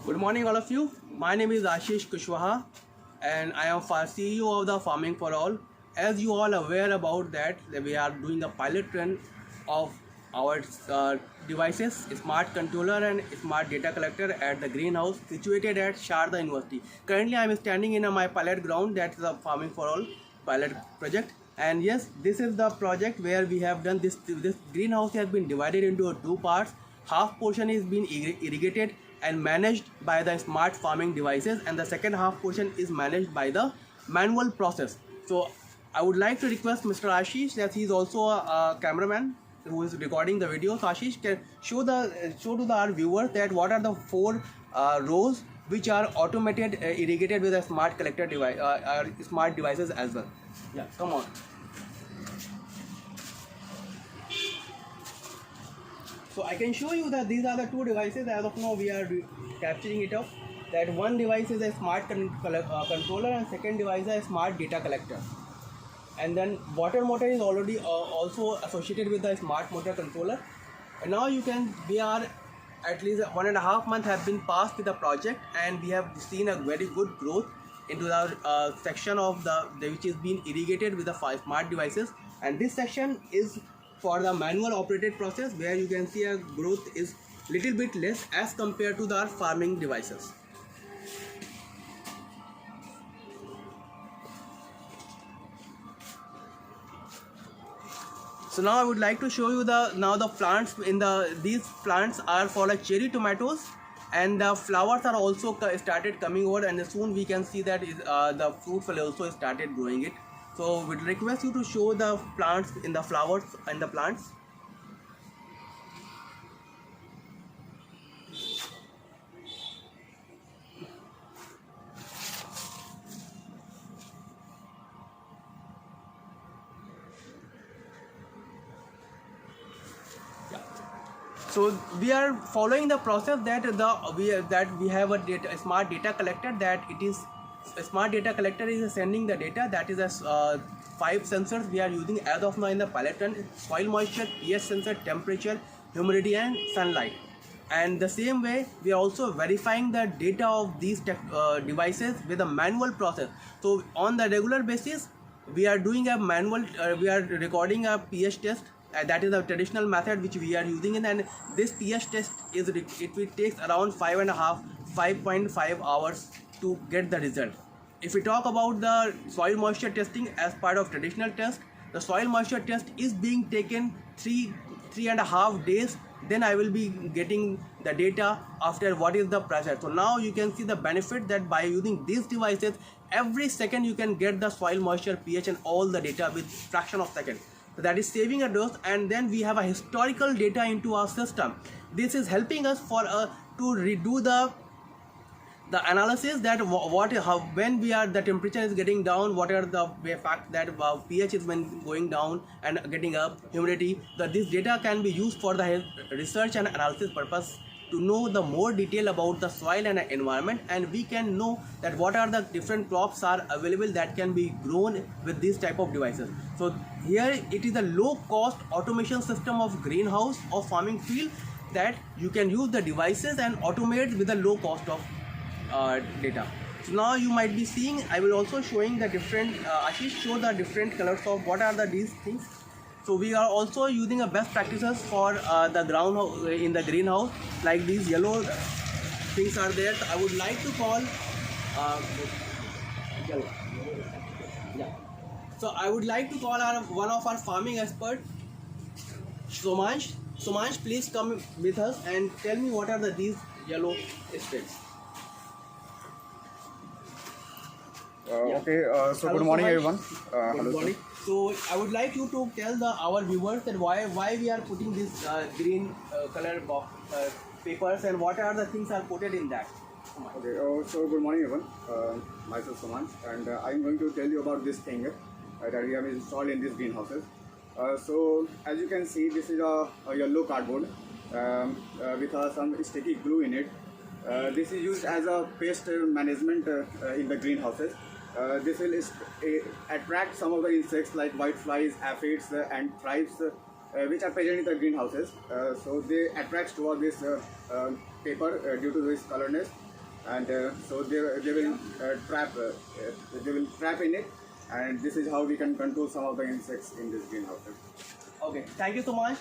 Good morning, all of you. My name is Ashish Kushwaha, and I am CEO of the Farming for All. As you all aware about that, we are doing a pilot run of our devices, smart controller and smart data collector at the greenhouse situated at Sharda University. Currently, I am standing in my pilot ground. That is the Farming for All pilot project. And yes, this is the project where we have done this. This greenhouse has been divided into two parts. Half portion is being irrigated and managed by the smart farming devices, and the second half portion is managed by the manual process. So I would like to request Mr. Ashish, that he is also a cameraman who is recording the video. So Ashish can show to our viewers that what are the four rows which are automated, irrigated with a smart collector device, smart devices as well. Yeah, come on. So I can show you that these are the two devices. As of now, we are capturing it up. That one device is a smart controller, and second device is a smart data collector. And then water motor is already also associated with the smart motor controller. And now we are at least 1.5 months have been passed with the project, and we have seen a very good growth into the section of the which is being irrigated with the 5 smart devices. And this section is for the manual operated process, where you can see a growth is little bit less as compared to the farming devices. So now I would like to show you the plants in these plants are for the cherry tomatoes, and the flowers are also started coming over, and soon we can see that the fruit will also started growing it. So we'd request you to show the plants in the flowers and the plants. So we are following the process that we have a smart data collector, that it is a smart data collector is sending the data, that is a 5 sensors we are using as of now in the pilot run: soil moisture, pH sensor, temperature, humidity and sunlight. And the same way we are also verifying the data of these devices with a manual process. So on the regular basis we are doing a manual we are recording a pH test. That is a traditional method which we are using, and this pH test takes around 5.5 hours to get the result. If we talk about the soil moisture testing as part of traditional test, the soil moisture test is being taken 3.5 days. Then I will be getting the data after what is the pressure. So now you can see the benefit that by using these devices, every second you can get the soil moisture, pH and all the data with fraction of second. So that is saving a dose, and then we have a historical data into our system. This is helping us for to redo the analysis that when the temperature is getting down, what are the fact that pH is when going down and getting up, humidity. That this data can be used for the research and analysis purpose to know the more detail about the soil and environment, and we can know that what are the different crops are available that can be grown with these type of devices. So here it is a low cost automation system of greenhouse or farming field, that you can use the devices and automate with a low cost of data. So now you might be seeing, I will also showing the different Ashish show the different colors of what are these things. So we are also using a best practices for the ground in the greenhouse, like these yellow things are there. So I would like to call yellow. Yeah. So I would like to call one of our farming expert, Somansh. Somansh, please come with us and tell me what are these yellow strips. Okay, so Hello, good morning, Somansh. everyone. Good Hello, morning. So I would like you to tell our viewers that why we are putting this green color box papers, and what are the things are quoted in that. Okay, so good morning, everyone. Myself Somansh, and I'm going to tell you about this thing that we have installed in these greenhouses. So as you can see, this is a yellow cardboard with some sticky glue in it. This is used as a pest management in the greenhouses. This will attract some of the insects like whiteflies, aphids, and thrips, which are present in the greenhouses. So they attract toward this paper due to this colorness, and so they will trap in it, and this is how we can control some of the insects in this greenhouses. Okay, thank you so much.